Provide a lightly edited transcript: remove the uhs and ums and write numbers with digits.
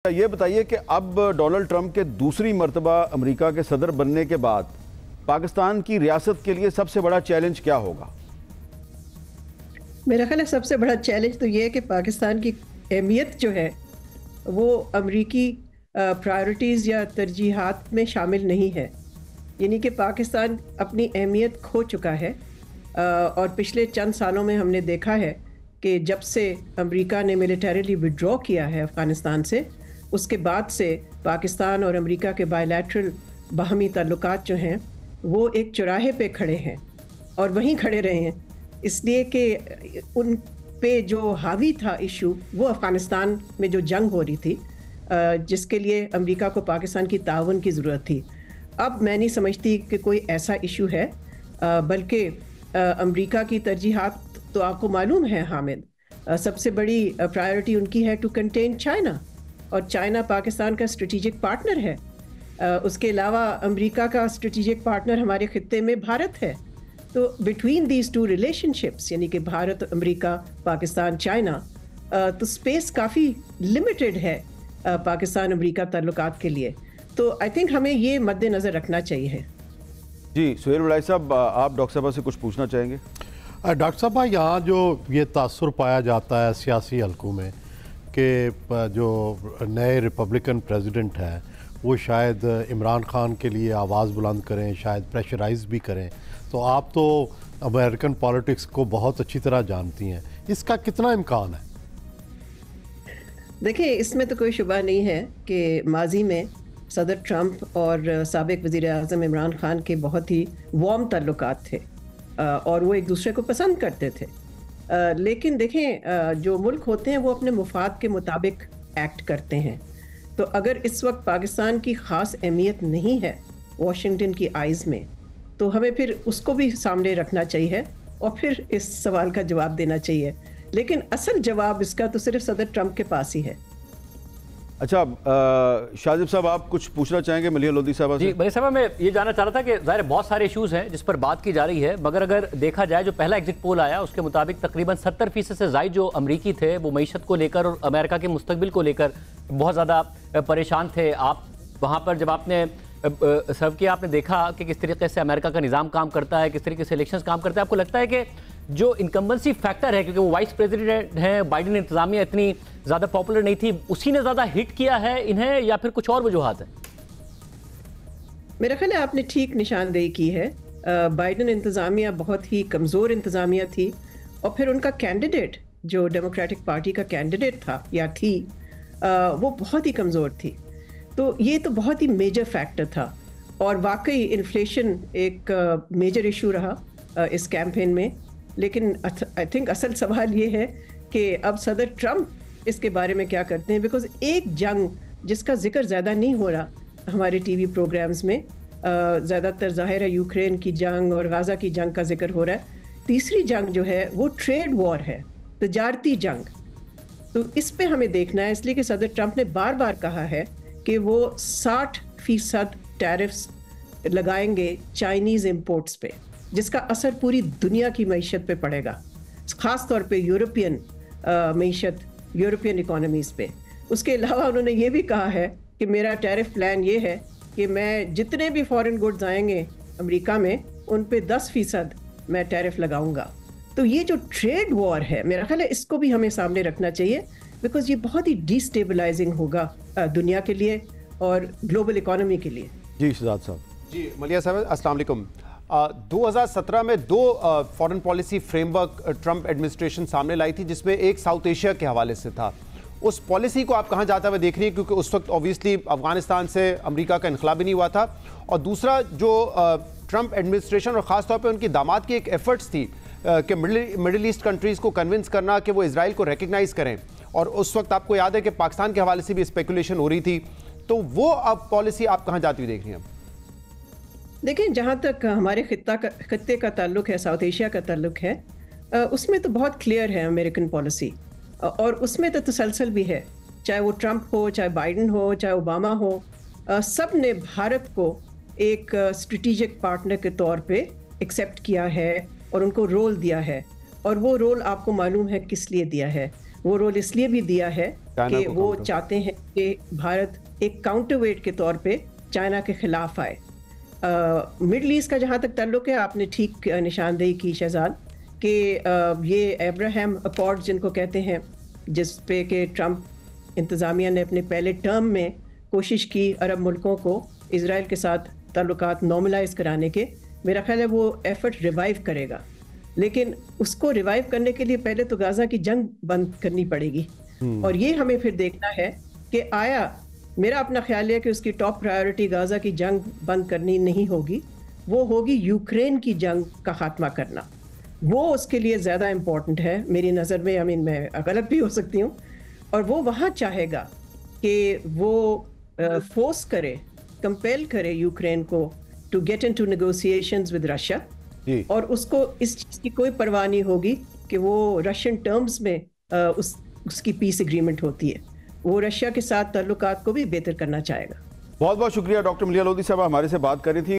یہ بتائیے کہ اب ڈونلڈ ٹرمپ کے دوسری مرتبہ امریکہ کے صدر بننے کے بعد پاکستان کی ریاست کے لیے سب سے بڑا چیلنج کیا ہوگا؟ میرا خیال ہے سب سے بڑا چیلنج تو یہ ہے کہ پاکستان کی اہمیت جو ہے وہ امریکی پرائیورٹیز یا ترجیحات میں شامل نہیں ہے. یعنی کہ پاکستان اپنی اہمیت کھو چکا ہے اور پچھلے چند سالوں میں ہم نے دیکھا ہے کہ جب سے امریکہ نے ملیٹریلی وڈرا کیا ہے افغانستان سے، اس کے بعد سے پاکستان اور امریکہ کے بائی لیٹرل باہمی تعلقات جو ہیں وہ ایک چوراہے پہ کھڑے ہیں اور وہیں کھڑے رہے ہیں، اس لیے کہ ان پہ جو حاوی تھا ایشو وہ افغانستان میں جو جنگ ہو رہی تھی جس کے لیے امریکہ کو پاکستان کی تعاون کی ضرورت تھی. اب میں نہیں سمجھتی کہ کوئی ایسا ایشو ہے، بلکہ امریکہ کی ترجیحات تو آپ کو معلوم ہے حامد، سب سے بڑی پرائیورٹی ان کی ہے ٹو کنٹین چائنا، اور چائنا پاکستان کا اسٹریٹجک پارٹنر ہے. اس کے علاوہ امریکہ کا اسٹریٹجک پارٹنر ہمارے خطے میں بھارت ہے. تو between these two relation ships, یعنی کہ بھارت، امریکہ، پاکستان، چائنا، تو اسپیس کافی لمیٹڈ ہے پاکستان امریکہ تعلقات کے لیے. تو آئی تھنک ہمیں یہ مد نظر رکھنا چاہیے. جی سہیل ولائی صاحب، آپ ڈاکٹر صاحبہ سے کچھ پوچھنا چاہیں گے؟ ڈاکٹر صاحبہ، یہاں جو یہ تاثر پایا جاتا ہے سیاسی حلقوں میں کہ جو نئے ریپبلکن پریزیڈنٹ ہیں وہ شاید عمران خان کے لیے آواز بلند کریں، شاید پریشرائز بھی کریں، تو آپ تو امریکن پالیٹکس کو بہت اچھی طرح جانتی ہیں، اس کا کتنا امکان ہے؟ دیکھیں، اس میں تو کوئی شبہ نہیں ہے کہ ماضی میں صدر ٹرمپ اور سابق وزیر اعظم عمران خان کے بہت ہی وارم تعلقات تھے اور وہ ایک دوسرے کو پسند کرتے تھے. لیکن دیکھیں، جو ملک ہوتے ہیں وہ اپنے مفاد کے مطابق ایکٹ کرتے ہیں. تو اگر اس وقت پاکستان کی خاص اہمیت نہیں ہے واشنگٹن کی آئیز میں، تو ہمیں پھر اس کو بھی سامنے رکھنا چاہیے اور پھر اس سوال کا جواب دینا چاہیے. لیکن اصل جواب اس کا تو صرف صدر ٹرمپ کے پاس ہی ہے. اچھا، شاہزیب صاحب آپ کچھ پوچھنا چاہیں گے ملیحہ لودھی صاحبہ سے؟ جی ملیحہ صاحبہ، میں یہ جاننا چاہ رہا تھا کہ ظاہر بہت سارے ایشوز ہیں جس پر بات کی جا رہی ہے، مگر اگر دیکھا جائے جو پہلا ایگزٹ پول آیا اس کے مطابق تقریباً 70% سے زائد جو امریکی تھے وہ معیشت کو لے کر اور امریکہ کے مستقبل کو لے کر بہت زیادہ پریشان تھے. آپ وہاں پر جب آپ نے سرو کیا، آپ نے دیکھا کہ کس طریقے سے امریکہ کا نظام کام کرتا ہے، کس طریقے سے الیکشنز کام کرتا ہے. آپ کو لگتا ہے کہ جو انکمبنسی فیکٹر ہے، کیونکہ وہ وائس پریزیڈنٹ ہیں، بائیڈن انتظامیہ اتنی زیادہ پاپولر نہیں تھی، اسی نے زیادہ ہٹ کیا ہے انہیں، یا پھر کچھ اور وجوہات ہیں؟ میرا خیال ہے آپ نے ٹھیک نشاندہی کی ہے. بائیڈن انتظامیہ بہت ہی کمزور انتظامیہ تھی، اور پھر ان کا کینڈیڈیٹ جو ڈیموکریٹک پارٹی کا کینڈیڈیٹ تھا یا تھی وہ بہت ہی کمزور تھی. تو یہ تو بہت ہی میجر فیکٹر تھا، اور واقعی انفلیشن ایک میجر ایشو رہا اس کیمپین میں. لیکن آئی تھنک اصل سوال یہ ہے کہ اب صدر ٹرمپ اس کے بارے میں کیا کرتے ہیں، بیکاز ایک جنگ جس کا ذکر زیادہ نہیں ہو رہا ہمارے ٹی وی پروگرامز میں، زیادہ تر ظاہر ہے یوکرین کی جنگ اور غزہ کی جنگ کا ذکر ہو رہا ہے. تیسری جنگ جو ہے وہ ٹریڈ وار ہے، تجارتی جنگ. تو اس پہ ہمیں دیکھنا ہے، اس لیے کہ صدر ٹرمپ نے بار بار کہا ہے کہ وہ 60% ٹیرفز لگائیں گے چائنیز امپورٹس پہ، جس کا اثر پوری دنیا کی معیشت پہ پڑے گا، خاص طور پہ یورپین معیشت، یورپین اکانومیز پہ. اس کے علاوہ انہوں نے یہ بھی کہا ہے کہ میرا ٹیرف پلان یہ ہے کہ میں جتنے بھی فارن گڈز آئیں گے امریکہ میں ان پہ 10% میں ٹیرف لگاؤں گا. تو یہ جو ٹریڈ وار ہے، میرا خیال ہے اس کو بھی ہمیں سامنے رکھنا چاہیے، بیکاز یہ بہت ہی ڈی اسٹیبلائزنگ ہوگا دنیا کے لیے اور گلوبل اکانومی کے لیے. جی شہزاد صاحب. جی ملیحہ صاحب، السلام علیکم. 2017 میں 2 foreign policy frame work Trump administration سامنے لائی تھی، جس میں ایک ساؤتھ ایشیا کے حوالے سے تھا. اس پالیسی کو آپ کہاں جاتا ہوا دیکھ رہی ہیں، کیونکہ اس وقت اوبویسلی افغانستان سے امریکہ کا انخلا بھی نہیں ہوا تھا، اور دوسرا جو ٹرمپ ایڈمنسٹریشن اور خاص طور پہ ان کی داماد کی ایک ایفرٹس تھی کہ مڈل ایسٹ کنٹریز کو کنونس کرنا کہ وہ اسرائیل کو ریکگنائز کریں، اور اس وقت آپ کو یاد ہے کہ پاکستان کے حوالے سے بھی اسپیکولیشن ہو رہی تھی. تو وہ اب پالیسی آپ کہاں جاتی ہوئی دیکھ رہی ہیں؟ دیکھیں، جہاں تک ہمارے خطے کا تعلق ہے، ساؤتھ ایشیا کا تعلق ہے، اس میں تو بہت کلیئر ہے امریکن پالیسی، اور اس میں تو تسلسل بھی ہے. چاہے وہ ٹرمپ ہو، چاہے بائیڈن ہو، چاہے اوباما ہو، سب نے بھارت کو ایک اسٹریٹجک پارٹنر کے طور پہ ایکسیپٹ کیا ہے اور ان کو رول دیا ہے. اور وہ رول آپ کو معلوم ہے کس لیے دیا ہے. وہ رول اس لیے بھی دیا ہے کہ وہ چاہتے ہیں کہ بھارت ایک کاؤنٹر ویٹ کے طور پہ چائنا کے خلاف آئے. مڈل ایسٹ کا جہاں تک تعلق ہے، آپ نے ٹھیک نشاندہی کی شہزاد، کہ یہ ابراہیم اکارڈز جن کو کہتے ہیں، جس پہ کہ ٹرمپ انتظامیہ نے اپنے پہلے ٹرم میں کوشش کی عرب ملکوں کو اسرائیل کے ساتھ تعلقات نارملائز کرانے کے، میرا خیال ہے وہ ایفرٹ ریوائیو کرے گا. لیکن اس کو ریوائیو کرنے کے لیے پہلے تو غزہ کی جنگ بند کرنی پڑے گی، اور یہ ہمیں پھر دیکھنا ہے کہ آیا، میرا اپنا خیال ہے کہ اس کی ٹاپ پرائیورٹی غزہ کی جنگ بند کرنی نہیں ہوگی، وہ ہوگی یوکرین کی جنگ کا خاتمہ کرنا. وہ اس کے لیے زیادہ امپورٹنٹ ہے میری نظر میں. میں غلط بھی ہو سکتی ہوں. اور وہ وہاں چاہے گا کہ وہ فورس کرے، کمپیل کرے یوکرین کو to get into negotiations with Russia, اور اس کو اس چیز کی کوئی پرواہ نہیں ہوگی کہ وہ رشین ٹرمز میں اس کی پیس ایگریمنٹ ہوتی ہے. وہ رشیا کے ساتھ تعلقات کو بھی بہتر کرنا چاہے گا. بہت بہت شکریہ ڈاکٹر ملیحہ لودھی صاحب، ہمارے سے بات کر رہی تھی.